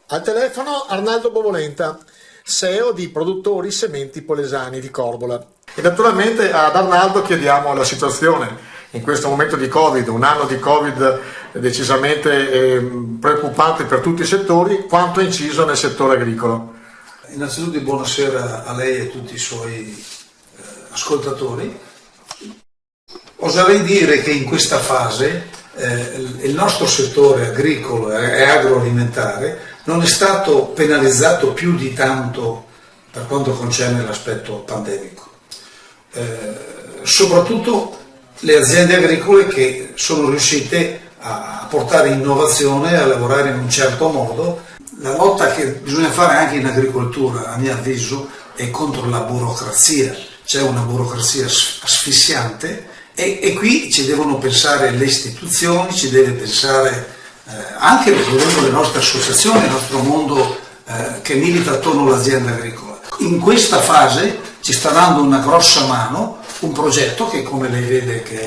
Al telefono Arnaldo Bovolenta, CEO di Produttori Sementi Polesani di Corbola. E naturalmente ad Arnaldo chiediamo la situazione in questo momento di Covid, un anno di Covid decisamente preoccupante per tutti i settori, quanto ha inciso nel settore agricolo. Innanzitutto buonasera a lei e a tutti i suoi ascoltatori. Oserei dire che in questa fase il nostro settore agricolo e agroalimentare non è stato penalizzato più di tanto per quanto concerne l'aspetto pandemico. Soprattutto le aziende agricole che sono riuscite a portare innovazione, a lavorare in un certo modo. La lotta che bisogna fare anche in agricoltura, a mio avviso, è contro la burocrazia. C'è una burocrazia asfissiante e qui ci devono pensare le istituzioni, ci deve pensare anche le nostre associazioni, il nostro mondo che milita attorno all'azienda agricola. In questa fase ci sta dando una grossa mano un progetto che, come lei vede, che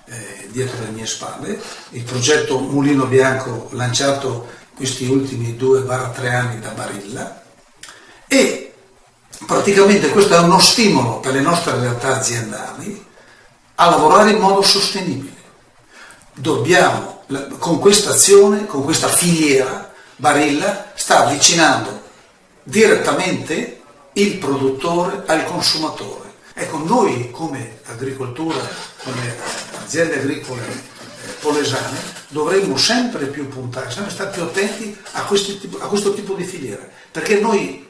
è dietro le mie spalle, il progetto Mulino Bianco lanciato questi ultimi 2-3 anni da Barilla, e praticamente questo è uno stimolo per le nostre realtà aziendali a lavorare in modo sostenibile. Dobbiamo, con questa azione, con questa filiera, Barilla sta avvicinando direttamente il produttore al consumatore. Ecco, noi come agricoltura, come aziende agricole polesane, dovremmo sempre più puntare, sempre stare più attenti a questo tipo di filiera, perché noi,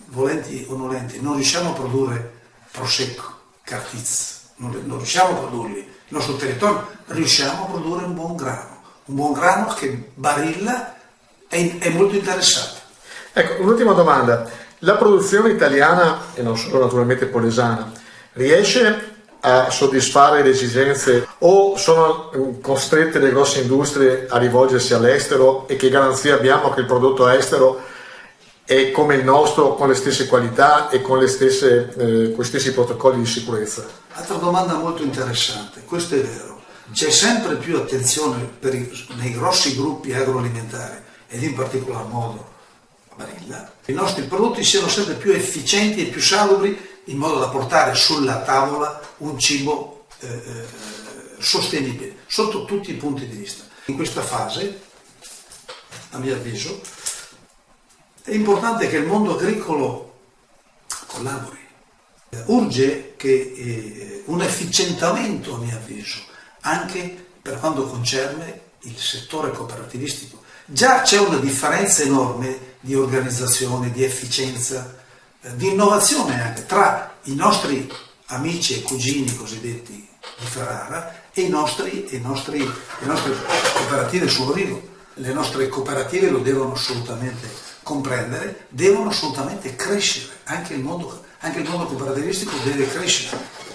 volenti o nolenti, non riusciamo a produrre prosecco, cartiz, non riusciamo a produrli. Il nostro territorio riusciamo a produrre un buon grano che Barilla è molto interessato. Ecco, un'ultima domanda. La produzione italiana, e non solo naturalmente polesana, riesce a soddisfare le esigenze o sono costrette le grosse industrie a rivolgersi all'estero, e che garanzia abbiamo che il prodotto estero è come il nostro, con le stesse qualità e con gli stessi protocolli di sicurezza? Altra domanda molto interessante, questo è vero. C'è sempre più attenzione nei grossi gruppi agroalimentari, ed in particolar modo Barilla, i nostri prodotti siano sempre più efficienti e più salubri, in modo da portare sulla tavola un cibo sostenibile sotto tutti i punti di vista. In questa fase, a mio avviso, è importante che il mondo agricolo collabori. Urge che un efficientamento, a mio avviso, anche per quanto concerne il settore cooperativistico. Già c'è una differenza enorme di organizzazione, di efficienza, di innovazione anche tra i nostri amici e cugini cosiddetti di Ferrara e i nostri cooperative sul Rivo. Le nostre cooperative lo devono assolutamente comprendere, devono assolutamente crescere, anche il mondo cooperativistico deve crescere.